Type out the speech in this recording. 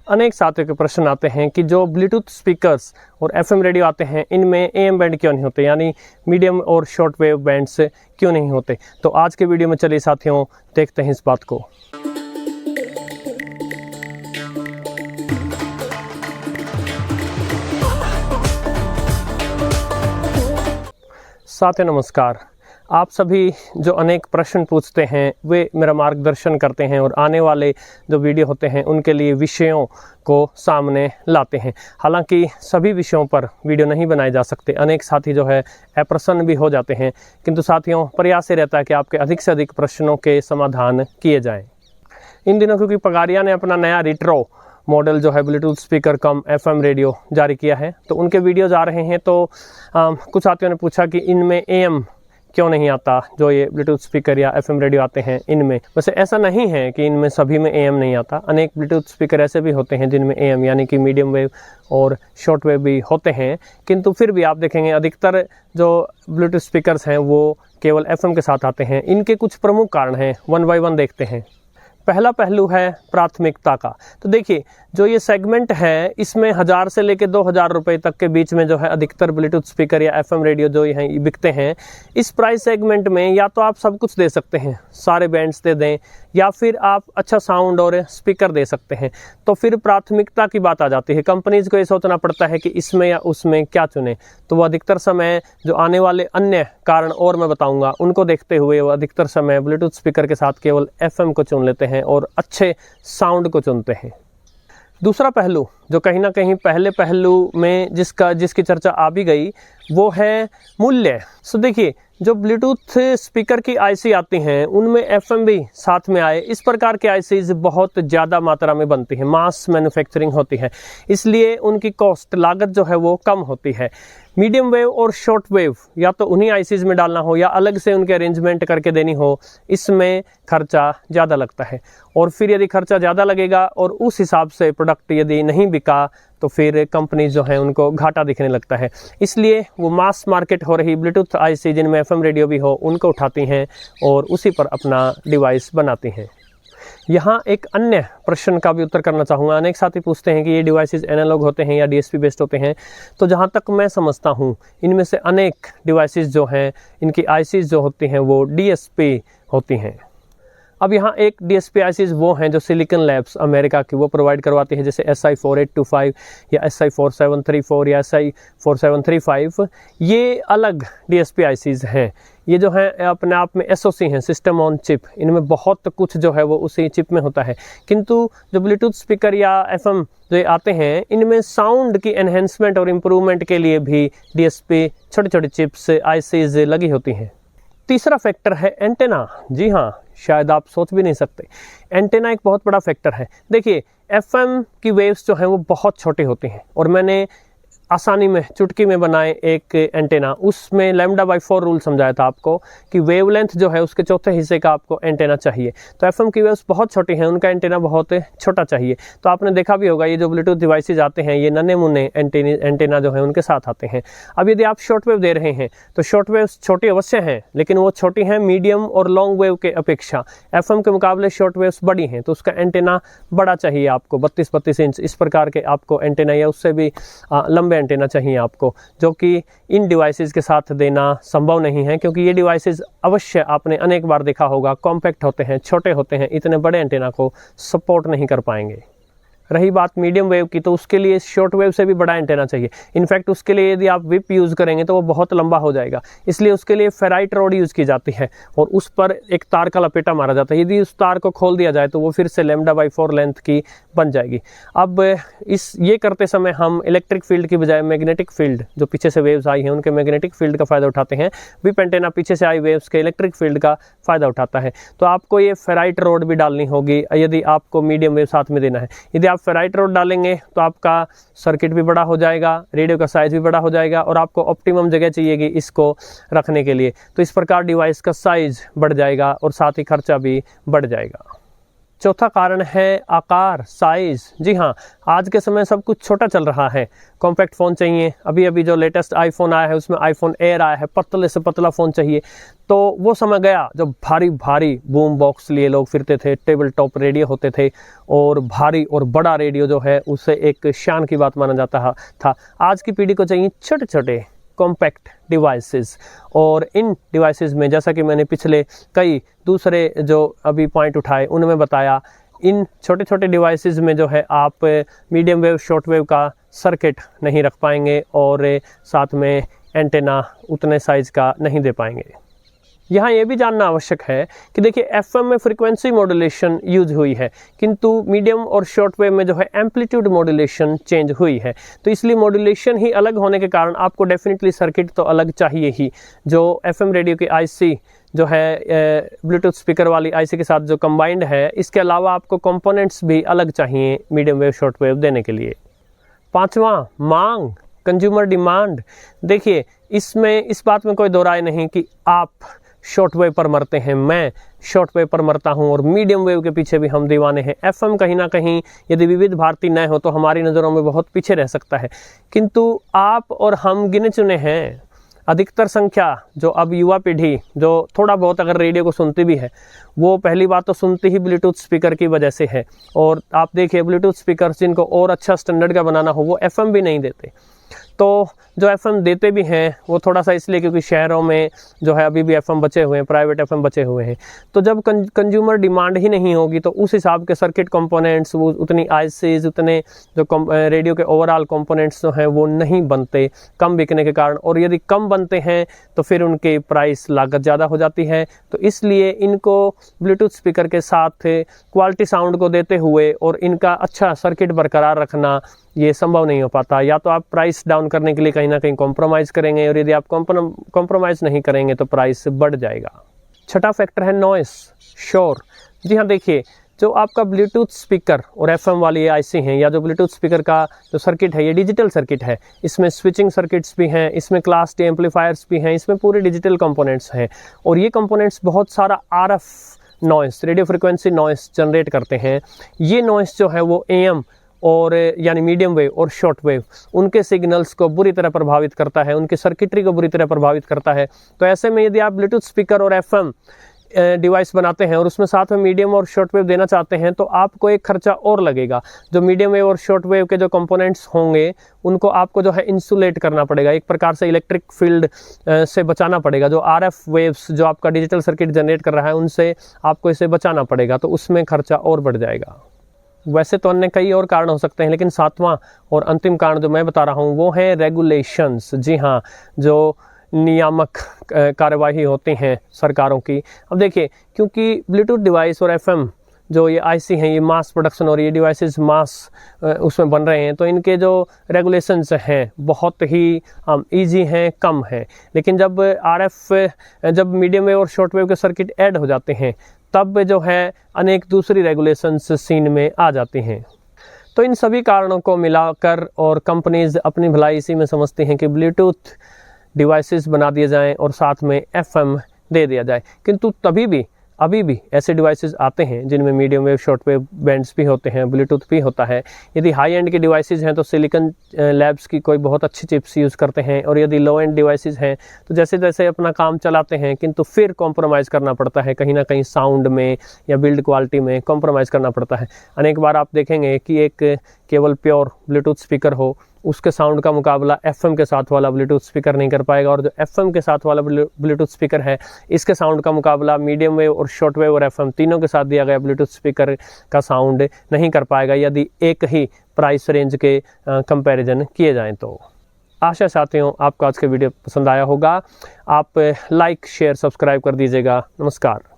अनेक साथियों के प्रश्न आते हैं कि जो ब्लूटूथ स्पीकर्स और एफएम रेडियो आते हैं इनमें एएम बैंड क्यों नहीं होते, यानी मीडियम और शॉर्ट वेव बैंड्स क्यों नहीं होते। तो आज के वीडियो में चलिए साथियों देखते हैं इस बात को। साथियों नमस्कार। आप सभी जो अनेक प्रश्न पूछते हैं वे मेरा मार्गदर्शन करते हैं और आने वाले जो वीडियो होते हैं उनके लिए विषयों को सामने लाते हैं। हालांकि सभी विषयों पर वीडियो नहीं बनाए जा सकते, अनेक साथी जो है अप्रसन्न भी हो जाते हैं, किंतु साथियों प्रयास ये रहता है कि आपके अधिक से अधिक प्रश्नों के समाधान किए जाएं। इन दिनों क्योंकि पगारिया ने अपना नया रिट्रो मॉडल जो है ब्लूटूथ स्पीकर कम एफएम रेडियो जारी किया है, तो उनके वीडियोज आ रहे हैं। तो कुछ साथियों ने पूछा कि इनमें एएम क्यों नहीं आता, जो ये ब्लूटूथ स्पीकर या एफएम रेडियो आते हैं इनमें। वैसे ऐसा नहीं है कि इनमें सभी में एएम नहीं आता, अनेक ब्लूटूथ स्पीकर ऐसे भी होते हैं जिनमें एएम यानी कि मीडियम वेव और शॉर्ट वेव भी होते हैं, किंतु फिर भी आप देखेंगे अधिकतर जो ब्लूटूथ स्पीकर्स हैं वो केवल एफएम के साथ आते हैं। इनके कुछ प्रमुख कारण हैं, वन बाय वन देखते हैं। पहला पहलू है प्राथमिकता का। तो देखिए जो ये सेगमेंट है इसमें 1000 से लेकर 2000 रुपए तक के बीच में जो है अधिकतर ब्लूटूथ स्पीकर या एफएम रेडियो जो ये बिकते हैं। इस प्राइस सेगमेंट में या तो आप सब कुछ दे सकते हैं, सारे बैंड्स दे दें, या फिर आप अच्छा साउंड और स्पीकर दे सकते हैं। तो फिर प्राथमिकता की बात आ जाती है। कंपनीज को ये सोचना पड़ता है कि इसमें या उसमें क्या चुने, तो वो अधिकतर समय जो आने वाले अन्य कारण और मैं बताऊंगा उनको देखते हुए वो अधिकतर समय ब्लूटूथ स्पीकर के साथ केवल एफएम को चुन लेते हैं और अच्छे साउंड को चुनते हैं। दूसरा पहलू जो कहीं ना कहीं पहले पहलू में जिसकी चर्चा आ भी गई वो है मूल्य। सो देखिए जो ब्लूटूथ स्पीकर की आईसी आती हैं उनमें एफएम भी साथ में आए, इस प्रकार के आईसीज बहुत ज़्यादा मात्रा में बनती है, मास मैन्युफैक्चरिंग होती है, इसलिए उनकी कॉस्ट लागत जो है वो कम होती है। मीडियम वेव और शॉर्ट वेव या तो उन्हीं आईसीज में डालना हो या अलग से उनके अरेंजमेंट करके देनी हो, इसमें खर्चा ज़्यादा लगता है। और फिर यदि खर्चा ज़्यादा लगेगा और उस हिसाब से प्रोडक्ट यदि नहीं बिका तो फिर कंपनी जो है उनको घाटा दिखने लगता है। इसलिए वो मास मार्केट हो रही ब्लूटूथ आईसी जिनमें एफएम रेडियो भी हो उनको उठाती हैं और उसी पर अपना डिवाइस बनाती हैं। यहाँ एक अन्य प्रश्न का भी उत्तर करना चाहूँगा। अनेक साथी पूछते हैं कि ये डिवाइसेस एनालॉग होते हैं या डीएसपी बेस्ड होते हैं। तो जहाँ तक मैं समझता हूँ इनमें से अनेक डिवाइसेस जो हैं इनकी आईसीज जो होती हैं वो डीएसपी होती हैं। अब यहाँ एक डीएसपी आईसीज वो हैं जो सिलिकॉन लैब्स अमेरिका की वो प्रोवाइड करवाती है, जैसे SI4825 या SI4734 या SI4735। ये अलग डीएसपी आईसीज हैं। ये जो है अपने आप में एसओसी हैं, सिस्टम ऑन चिप। इनमें बहुत कुछ जो है वो उसी चिप में होता है, किंतु जो ब्लूटूथ स्पीकर या एफएम जो आते हैं इनमें साउंड की एनहेंसमेंट और इम्प्रूवमेंट के लिए भी डीएसपी छोटे छोटे चिप्स आईसीज लगी होती हैं। तीसरा फैक्टर है एंटेना। जी हाँ, शायद आप सोच भी नहीं सकते, एंटेना एक बहुत बड़ा फैक्टर है। देखिए एफएम की वेव्स जो हैं वो बहुत छोटी होती हैं और मैंने आसानी में चुटकी में बनाए एक एंटेना, उसमें λ/4 रूल समझाया था आपको कि वेवलेंथ जो है उसके चौथे हिस्से का आपको एंटेना चाहिए। तो एफएम की वेव्स बहुत छोटी हैं, उनका एंटेना बहुत छोटा चाहिए। तो आपने देखा भी होगा ये जो ब्लूटूथ डिवाइसेज आते हैं ये नन्हे मुन्ने एंटेना जो है उनके साथ आते हैं। अब यदि आप शॉर्ट वेव दे रहे हैं तो शॉर्ट वेव्स छोटी अवश्य हैं, लेकिन वो छोटी हैं मीडियम और लॉन्ग वेव के अपेक्षा। एफएम के मुकाबले शॉर्ट वेव्स बड़ी हैं, तो उसका एंटेना बड़ा चाहिए आपको, 32-32 इंच इस प्रकार के आपको एंटेना या उससे भी लंबे एंटेना चाहिए आपको, जो कि इन डिवाइसेस के साथ देना संभव नहीं है, क्योंकि ये डिवाइसेस अवश्य आपने अनेक बार देखा होगा कॉम्पैक्ट होते हैं, छोटे होते हैं, इतने बड़े एंटेना को सपोर्ट नहीं कर पाएंगे। रही बात मीडियम वेव की, तो उसके लिए शॉर्ट वेव से भी बड़ा एंटेना चाहिए। इनफैक्ट उसके लिए यदि आप विप यूज़ करेंगे तो वो बहुत लंबा हो जाएगा, इसलिए उसके लिए फेराइट रॉड यूज़ की जाती है और उस पर एक तार का लपेटा मारा जाता है। यदि उस तार को खोल दिया जाए तो वो फिर से λ/4 लेंथ की बन जाएगी। अब ये करते समय हम इलेक्ट्रिक फील्ड की बजाय मैग्नेटिक फील्ड, जो पीछे से वेव्स आई हैं उनके मैग्नेटिक फील्ड का फ़ायदा उठाते हैं। विप एंटेना पीछे से आई वेव्स के इलेक्ट्रिक फील्ड का फ़ायदा उठाता है। तो आपको ये फेराइट रॉड भी डालनी होगी यदि आपको मीडियम वेव साथ में देना है। यदि आप फेराइट रॉड डालेंगे तो आपका सर्किट भी बड़ा हो जाएगा, रेडियो का साइज भी बड़ा हो जाएगा और आपको ऑप्टिमम जगह चाहिएगी इसको रखने के लिए। तो इस प्रकार डिवाइस का साइज बढ़ जाएगा और साथ ही खर्चा भी बढ़ जाएगा। चौथा कारण है आकार, साइज़। जी हाँ, आज के समय सब कुछ छोटा चल रहा है। कॉम्पैक्ट फ़ोन चाहिए, अभी अभी जो लेटेस्ट आईफोन आया है उसमें आईफोन एयर आया है, पतले से पतला फ़ोन चाहिए। तो वो समय गया जब भारी भारी बूम बॉक्स लिए लोग फिरते थे, टेबल टॉप रेडियो होते थे, और भारी और बड़ा रेडियो जो है उसे एक शान की बात माना जाता था। आज की पीढ़ी को चाहिए छोटे छोटे कॉम्पैक्ट डिवाइसेस, और इन डिवाइसेस में जैसा कि मैंने पिछले कई दूसरे जो अभी पॉइंट उठाए उनमें बताया, इन छोटे छोटे डिवाइसेस में जो है आप मीडियम वेव, शॉर्ट वेव का सर्किट नहीं रख पाएंगे और साथ में एंटेना उतने साइज़ का नहीं दे पाएंगे। यहाँ ये भी जानना आवश्यक है कि देखिए एफएम में फ्रीक्वेंसी मॉड्यूलेशन यूज हुई है, किंतु मीडियम और शॉर्ट वेव में जो है एम्पलीट्यूड मॉड्यूलेशन चेंज हुई है। तो इसलिए मॉड्यूलेशन ही अलग होने के कारण आपको डेफिनेटली सर्किट तो अलग चाहिए ही। जो एफएम रेडियो की आईसी जो है ब्लूटूथ स्पीकर वाली आईसी के साथ जो कंबाइंड है, इसके अलावा आपको कंपोनेंट्स भी अलग चाहिए मीडियम वेव, शॉर्ट वेव देने के लिए। पांचवा, मांग, कंज्यूमर डिमांड। देखिए इसमें इस बात में कोई दो राय नहीं कि आप शॉर्ट वेव पर मरते हैं, मैं शॉर्ट वेव पर मरता हूं, और मीडियम वेव के पीछे भी हम दीवाने हैं। एफएम कहीं ना कहीं यदि विविध भारती न हो तो हमारी नज़रों में बहुत पीछे रह सकता है, किंतु आप और हम गिने चुने हैं। अधिकतर संख्या जो अब युवा पीढ़ी जो थोड़ा बहुत अगर रेडियो को सुनती भी है, वो पहली बात तो सुनती ही ब्लूटूथ स्पीकर की वजह से है। और आप देखिए ब्लूटूथ स्पीकर जिनको और अच्छा स्टैंडर्ड का बनाना हो वो एफएम भी नहीं देते। तो जो एफएम देते भी हैं वो थोड़ा सा इसलिए क्योंकि शहरों में जो है अभी भी एफएम बचे हुए हैं, प्राइवेट एफएम बचे हुए हैं। तो जब कंज्यूमर डिमांड ही नहीं होगी तो उस हिसाब के सर्किट कंपोनेंट्स, वो उतनी आईसीज, उतने जो रेडियो के ओवरऑल कंपोनेंट्स जो हैं वो नहीं बनते, कम बिकने के कारण। और यदि कम बनते हैं तो फिर उनके प्राइस, लागत ज़्यादा हो जाती है। तो इसलिए इनको ब्लूटूथ स्पीकर के साथ क्वालिटी साउंड को देते हुए और इनका अच्छा सर्किट बरकरार रखना ये संभव नहीं हो पाता। या तो आप प्राइस डाउन करने के लिए कहीं ना कहीं कॉम्प्रोमाइज़ करेंगे, और यदि आप कॉम्प्रोमाइज़ नहीं करेंगे तो प्राइस बढ़ जाएगा। छठा फैक्टर है नॉइस, शोर। जी हाँ, देखिए जो आपका ब्लूटूथ स्पीकर और एफएम वाली आईसी हैं, या जो ब्लूटूथ स्पीकर का जो सर्किट है ये डिजिटल सर्किट है। इसमें स्विचिंग सर्किट्स भी हैं, इसमें क्लास डी एम्पलीफायर्स भी हैं, इसमें पूरे डिजिटल कंपोनेंट्स हैं। और ये कंपोनेंट्स बहुत सारा RF noise, radio frequency noise generate करते हैं। ये नॉइस जो है वो एएम और यानी मीडियम वेव और शॉर्ट वेव, उनके सिग्नल्स को बुरी तरह प्रभावित करता है, उनकी सर्किटरी को बुरी तरह प्रभावित करता है। तो ऐसे में यदि आप ब्लूटूथ स्पीकर और एफएम डिवाइस बनाते हैं और उसमें साथ में मीडियम और शॉर्ट वेव देना चाहते हैं, तो आपको एक खर्चा और लगेगा। जो मीडियम वेव और शॉर्ट वेव के जो कंपोनेंट्स होंगे उनको आपको जो है इंसुलेट करना पड़ेगा, एक प्रकार से इलेक्ट्रिक फील्ड से बचाना पड़ेगा। जो आरएफ वेव्स जो आपका डिजिटल सर्किट जनरेट कर रहा है उनसे आपको इसे बचाना पड़ेगा, तो उसमें खर्चा और बढ़ जाएगा। वैसे तो अन्य कई और कारण हो सकते हैं, लेकिन सातवां और अंतिम कारण जो मैं बता रहा हूँ वो है रेगुलेशंस। जी हाँ, जो नियामक कार्यवाही होती हैं सरकारों की। अब देखिए, क्योंकि ब्लूटूथ डिवाइस और एफएम जो ये आईसी हैं ये मास प्रोडक्शन और ये डिवाइसेस मास उसमें बन रहे हैं, तो इनके जो रेगुलेशंस हैं बहुत ही इजी हैं, कम हैं। लेकिन जब जब मीडियम वेव और शॉर्ट वेव के सर्किट ऐड हो जाते हैं तब जो है अनेक दूसरी रेगुलेशंस सीन में आ जाती हैं। तो इन सभी कारणों को मिलाकर और कंपनीज अपनी भलाई इसी में समझती हैं कि ब्लूटूथ डिवाइसेस बना दिए जाएं और साथ में एफएम दे दिया जाए। किंतु अभी भी ऐसे डिवाइसेस आते हैं जिनमें medium wave, short wave bands भी होते हैं, ब्लूटूथ भी होता है। यदि हाई एंड के डिवाइसेस हैं तो सिलिकॉन लैब्स की कोई बहुत अच्छी चिप्स यूज़ करते हैं, और यदि लो एंड डिवाइसेस हैं तो जैसे तैसे अपना काम चलाते हैं, किंतु फिर कॉम्प्रोमाइज़ करना पड़ता है, कहीं ना कहीं साउंड में या बिल्ड क्वालिटी में कॉम्प्रोमाइज़ करना पड़ता है। अनेक बार आप देखेंगे कि एक केवल प्योर ब्लूटूथ स्पीकर हो, उसके साउंड का मुकाबला एफएम के साथ वाला ब्लूटूथ स्पीकर नहीं कर पाएगा, और जो एफएम के साथ वाला ब्लूटूथ स्पीकर है इसके साउंड का मुकाबला मीडियम वेव और शॉर्ट वेव और एफएम तीनों के साथ दिया गया ब्लूटूथ स्पीकर का साउंड नहीं कर पाएगा, यदि एक ही प्राइस रेंज के कंपैरिजन किए जाएं तो। आशा साथियों आपको आज के वीडियो पसंद आया होगा। आप लाइक, शेयर, सब्सक्राइब कर दीजिएगा। नमस्कार।